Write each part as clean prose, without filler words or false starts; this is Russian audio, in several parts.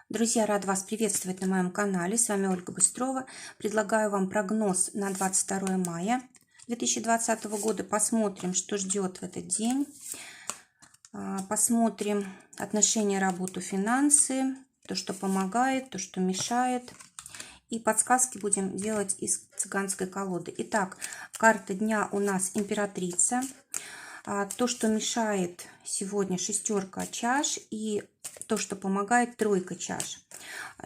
Друзья, рад вас приветствовать на моем канале. С вами Ольга Быстрова. Предлагаю вам прогноз на 22 мая 2020 года. Посмотрим, что ждет в этот день. Посмотрим отношения, работу, финансы, то, что помогает, то, что мешает. И подсказки будем делать из цыганской колоды. Итак, карта дня у нас императрица. То, что мешает сегодня, шестерка чаш, и то, что помогает, тройка чаш.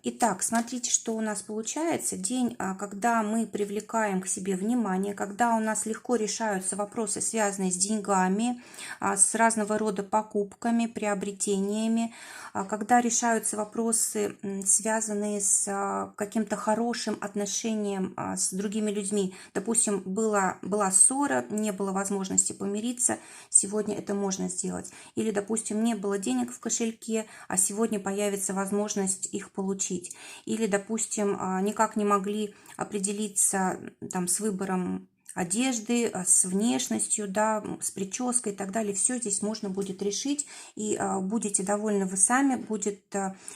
Итак, смотрите, что у нас получается. День, когда мы привлекаем к себе внимание, когда у нас легко решаются вопросы, связанные с деньгами, с разного рода покупками, приобретениями, когда решаются вопросы, связанные с каким-то хорошим отношением с другими людьми. Допустим, была ссора, не было возможности помириться, сегодня это можно сделать. Или, допустим, не было денег в кошельке, а сегодня появится возможность их получить. Или, допустим, никак не могли определиться там с выбором одежды, с внешностью, да, с прической и так далее. Все здесь можно будет решить, и будете довольны вы сами, будет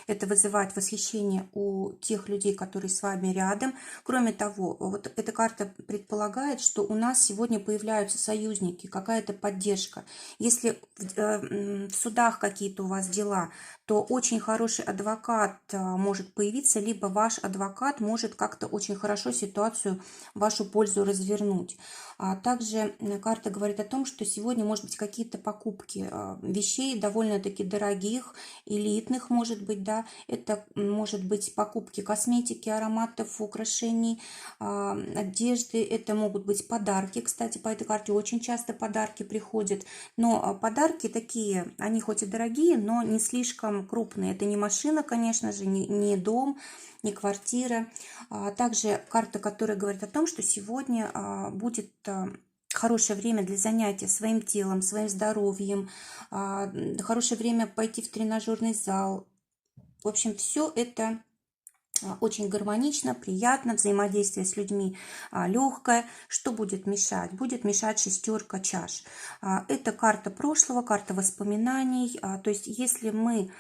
это вызывать восхищение у тех людей, которые с вами рядом. Кроме того, вот эта карта предполагает, что у нас сегодня появляются союзники, какая-то поддержка. Если в судах какие-то у вас дела, то очень хороший адвокат может появиться, либо ваш адвокат может как-то очень хорошо ситуацию в вашу пользу развернуть. Также карта говорит о том, что сегодня, может быть, какие-то покупки вещей довольно-таки дорогих, элитных, может быть, да, это может быть покупки косметики, ароматов, украшений, одежды, это могут быть подарки, кстати, по этой карте очень часто подарки приходят, но подарки такие, они хоть и дорогие, но не слишком крупные, это не машина, конечно же, не дом, не квартира. Также карта, которая говорит о том, что сегодня будет хорошее время для занятия своим телом, своим здоровьем, хорошее время пойти в тренажерный зал. В общем, все это очень гармонично, приятно, взаимодействие с людьми легкое. Что будет мешать? Будет мешать шестерка чаш. Это карта прошлого, карта воспоминаний. То есть если мы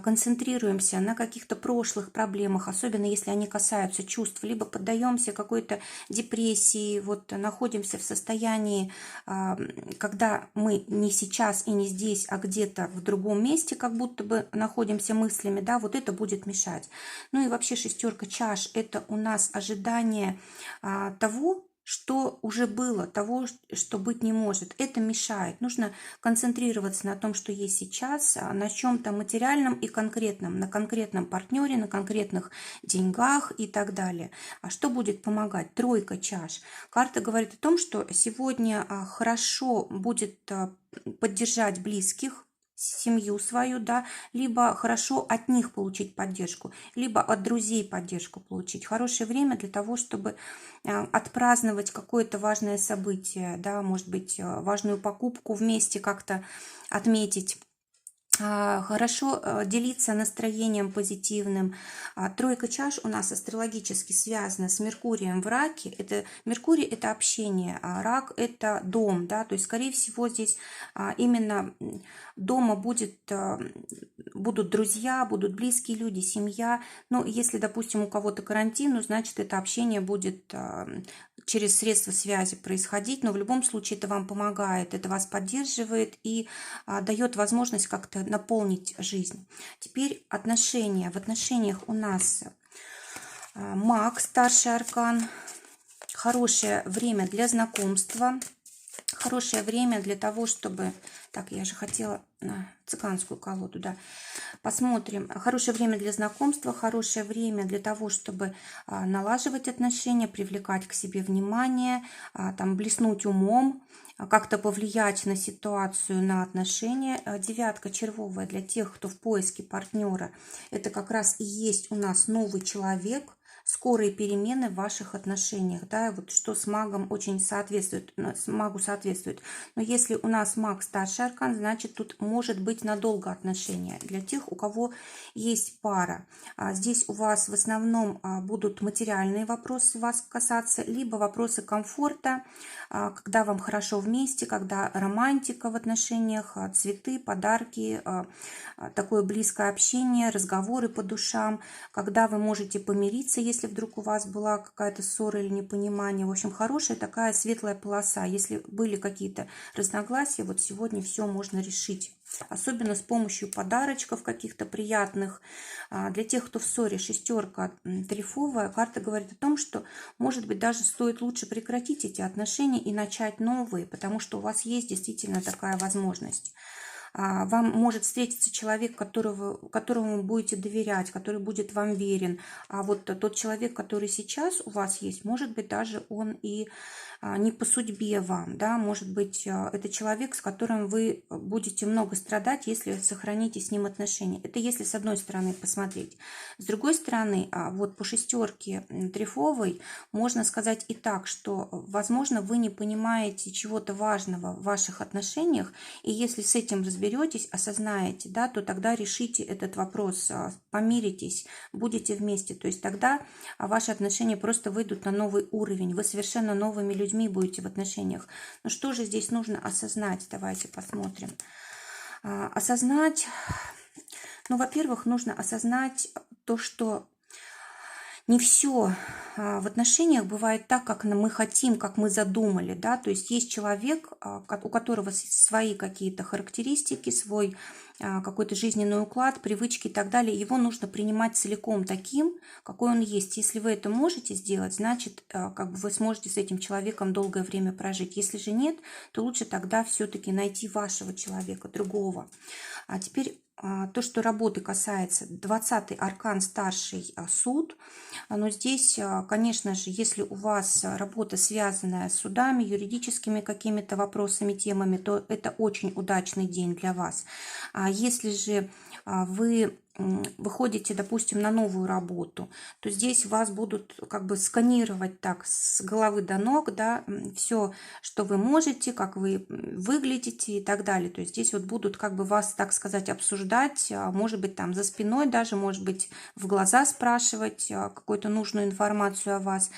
концентрируемся на каких-то прошлых проблемах, особенно если они касаются чувств, либо поддаемся какой-то депрессии, вот находимся в состоянии, когда мы не сейчас и не здесь, а где-то в другом месте, как будто бы находимся мыслями, да, вот это будет мешать. Ну и вообще шестерка чаш – это у нас ожидание того, что уже было, того, что быть не может. Это мешает. Нужно концентрироваться на том, что есть сейчас, на чем-то материальном и конкретном, на конкретном партнере, на конкретных деньгах и так далее. А что будет помогать? Тройка чаш. Карта говорит о том, что сегодня хорошо будет поддержать близких, семью свою, да, либо хорошо от них получить поддержку, либо от друзей поддержку получить. Хорошее время для того, чтобы отпраздновать какое-то важное событие, да, может быть, важную покупку вместе как-то отметить. Хорошо делиться настроением позитивным. Тройка чаш у нас астрологически связана с Меркурием в раке. Меркурий – это общение, а рак – это дом. Да? То есть, скорее всего, здесь именно дома будут друзья, будут близкие люди, семья. Но если, допустим, у кого-то карантин, ну, значит, это общение будет через средства связи происходить. Но в любом случае это вам помогает, это вас поддерживает и дает возможность как-то наполнить жизнь. Теперь отношения. В отношениях у нас маг, старший аркан. Хорошее время для знакомства. Хорошее время для того, чтобы... Так, я же хотела цыганскую колоду, да. Посмотрим. Хорошее время для знакомства, хорошее время для того, чтобы налаживать отношения, привлекать к себе внимание, там, блеснуть умом, как-то повлиять на ситуацию, на отношения. Девятка червовая для тех, кто в поиске партнера. Это как раз и есть у нас новый человек, скорые перемены в ваших отношениях, да, вот что с магом очень соответствует, магу соответствует. Но если у нас маг старший аркан, значит тут может быть надолго отношения. Для тех, у кого есть пара, здесь у вас в основном будут материальные вопросы вас касаться, либо вопросы комфорта, когда вам хорошо вместе, когда романтика в отношениях, цветы, подарки, такое близкое общение, разговоры по душам, когда вы можете помириться, если вдруг у вас была какая-то ссора или непонимание. В общем, хорошая такая светлая полоса. Если были какие-то разногласия, вот сегодня все можно решить. Особенно с помощью подарочков каких-то приятных. Для тех, кто в ссоре, шестерка трефовая, карта говорит о том, что, может быть, даже стоит лучше прекратить эти отношения и начать новые, потому что у вас есть действительно такая возможность. Вам может встретиться человек, которому вы будете доверять, который будет вам верен. А вот тот человек, который сейчас у вас есть, может быть, даже он и не по судьбе вам, да, может быть, это человек, с которым вы будете много страдать, если сохраните с ним отношения. Это если с одной стороны посмотреть. С другой стороны, вот по шестерке трефовой можно сказать и так, что, возможно, вы не понимаете чего-то важного в ваших отношениях, и если с этим разберетесь, осознаете, да, то тогда решите этот вопрос, помиритесь, будете вместе, то есть тогда ваши отношения просто выйдут на новый уровень, вы совершенно новыми людьми будете в отношениях. Но что же здесь нужно осознать? Давайте посмотрим. Осознать, ну, во-первых, нужно осознать то, что не все в отношениях бывает так, как мы хотим, как мы задумали, да, то есть есть человек, у которого свои какие-то характеристики, свой какой-то жизненный уклад, привычки и так далее, его нужно принимать целиком таким, какой он есть. Если вы это можете сделать, значит, как бы вы сможете с этим человеком долгое время прожить. Если же нет, то лучше тогда все-таки найти вашего человека, другого. А теперь то, что работы касается, 20-й аркан старший суд, но здесь, конечно же, если у вас работа связанная с судами, юридическими какими-то вопросами, темами, то это очень удачный день для вас. А если же вы выходите, допустим, на новую работу, то здесь вас будут как бы сканировать так с головы до ног, да, все, что вы можете, как вы выглядите и так далее. То есть здесь вот будут как бы вас, так сказать, обсуждать, может быть, там за спиной даже, может быть, в глаза спрашивать какую-то нужную информацию о вас.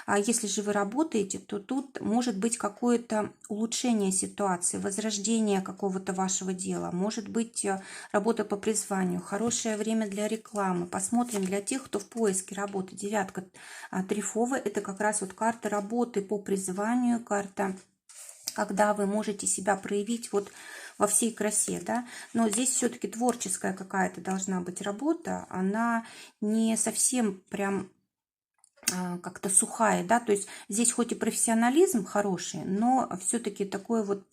А если же вы работаете, то тут может быть какое-то улучшение ситуации, возрождение какого-то вашего дела, может быть, работа по призванию, хорошее время для рекламы. Посмотрим для тех, кто в поиске работы. Девятка трефовая, это как раз вот карта работы по призванию, карта, когда вы можете себя проявить вот во всей красе, да, но здесь все-таки творческая какая-то должна быть работа, она не совсем прям как-то сухая, да, то есть здесь хоть и профессионализм хороший, но все-таки такое вот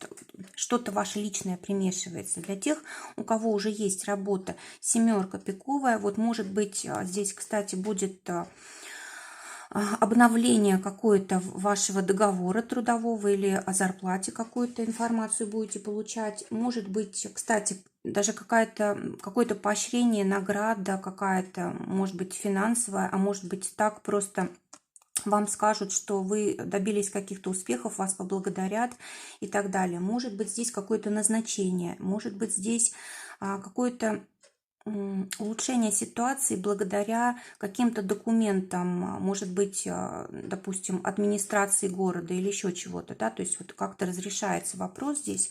что-то ваше личное примешивается. Для тех, у кого уже есть работа, семерка пиковая, вот может быть здесь, кстати, будет обновление какое-то вашего договора трудового или о зарплате какую-то информацию будете получать. Может быть, кстати, даже какое-то поощрение, награда какая-то, может быть, финансовая, а может быть, так просто вам скажут, что вы добились каких-то успехов, вас поблагодарят и так далее. Может быть, здесь какое-то назначение, может быть, здесь какое-то улучшение ситуации благодаря каким-то документам, может быть, допустим, администрации города или еще чего-то, да, то есть вот как-то разрешается вопрос здесь.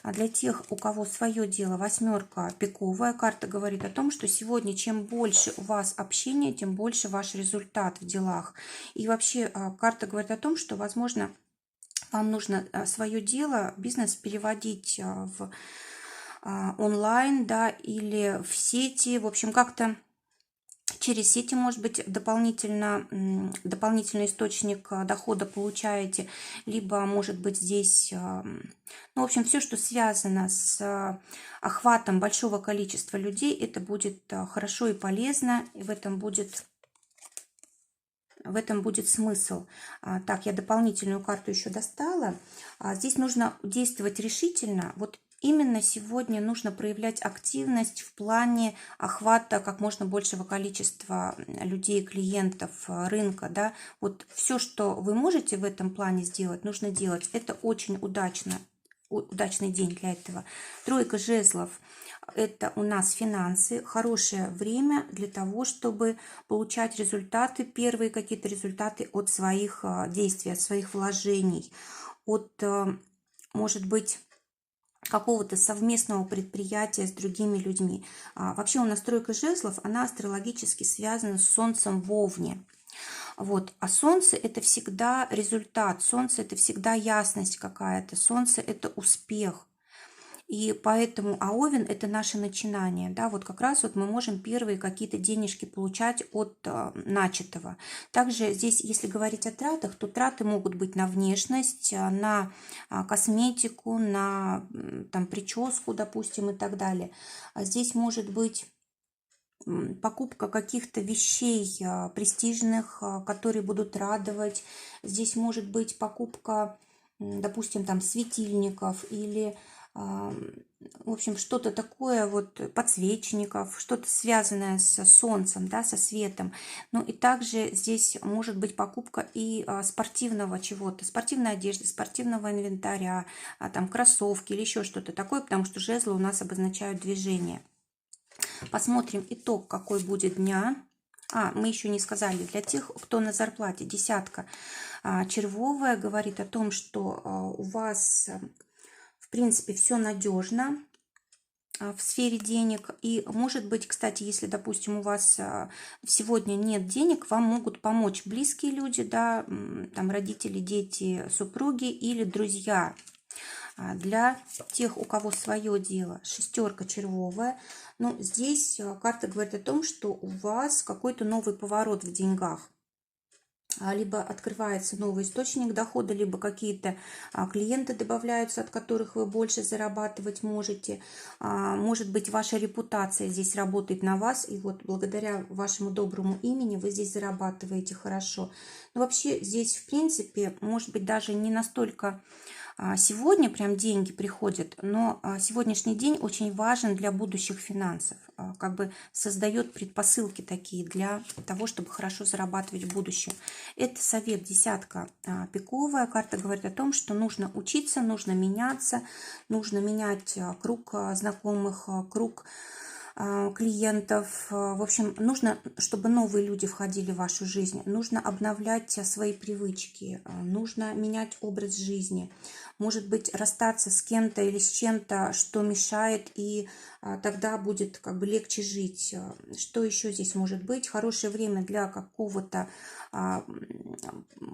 А для тех, у кого свое дело, восьмерка пиковая, карта говорит о том, что сегодня чем больше у вас общения, тем больше ваш результат в делах. И вообще карта говорит о том, что, возможно, вам нужно свое дело, бизнес переводить в онлайн, да, или в сети, в общем, как-то через сети, может быть, дополнительный источник дохода получаете, либо, может быть, здесь, ну, в общем, все, что связано с охватом большого количества людей, это будет хорошо и полезно, и в этом будет смысл. Так, я дополнительную карту еще достала. Здесь нужно действовать решительно. Вот именно сегодня нужно проявлять активность в плане охвата как можно большего количества людей, клиентов, рынка, да. Вот все, что вы можете в этом плане сделать, нужно делать. Это очень удачный день для этого. Тройка жезлов – это у нас финансы, хорошее время для того, чтобы получать результаты, первые какие-то результаты от своих действий, от своих вложений, от, может быть, какого-то совместного предприятия с другими людьми. Вообще у нас тройка жезлов, она астрологически связана с Солнцем в Овне. Вот. А Солнце – это всегда результат, Солнце – это всегда ясность какая-то, Солнце – это успех. И поэтому, Овен – это наше начинание, да, вот как раз вот мы можем первые какие-то денежки получать от начатого. Также здесь, если говорить о тратах, то траты могут быть на внешность, на косметику, на там прическу, допустим, и так далее. Здесь может быть покупка каких-то вещей престижных, которые будут радовать. Здесь может быть покупка, допустим, там светильников или, в общем, что-то такое, вот подсвечников, что-то связанное с солнцем, да, со светом. Ну и также здесь может быть покупка и спортивного чего-то, спортивной одежды, спортивного инвентаря, там кроссовки или еще что-то такое, потому что жезлы у нас обозначают движение. Посмотрим итог, какой будет дня. Мы еще не сказали, для тех, кто на зарплате, десятка червовая говорит о том, что у вас, в принципе, все надежно в сфере денег. И может быть, кстати, если, допустим, у вас сегодня нет денег, вам могут помочь близкие люди, да, там родители, дети, супруги или друзья. Для тех, у кого свое дело, шестерка червовая. Но здесь карта говорит о том, что у вас какой-то новый поворот в деньгах. Либо открывается новый источник дохода, либо какие-то клиенты добавляются, от которых вы больше зарабатывать можете. Может быть, ваша репутация здесь работает на вас, и вот благодаря вашему доброму имени вы здесь зарабатываете хорошо. Но вообще здесь, в принципе, может быть, даже не настолько сегодня прям деньги приходят, но сегодняшний день очень важен для будущих финансов, как бы создает предпосылки такие для того, чтобы хорошо зарабатывать в будущем. Это совет десятка пиковая. Карта говорит о том, что нужно учиться, нужно меняться, нужно менять круг знакомых, круг клиентов. В общем, нужно, чтобы новые люди входили в вашу жизнь. Нужно обновлять свои привычки, нужно менять образ жизни. Может быть, расстаться с кем-то или с чем-то, что мешает, и тогда будет как бы легче жить. Что еще здесь может быть? Хорошее время для какого-то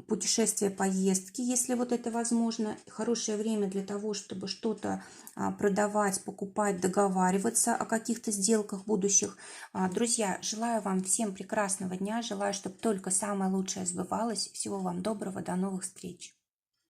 путешествия, поездки, если вот это возможно. Хорошее время для того, чтобы что-то продавать, покупать, договариваться о каких-то сделках будущих. Друзья, желаю вам всем прекрасного дня. Желаю, чтобы только самое лучшее сбывалось. Всего вам доброго. До новых встреч.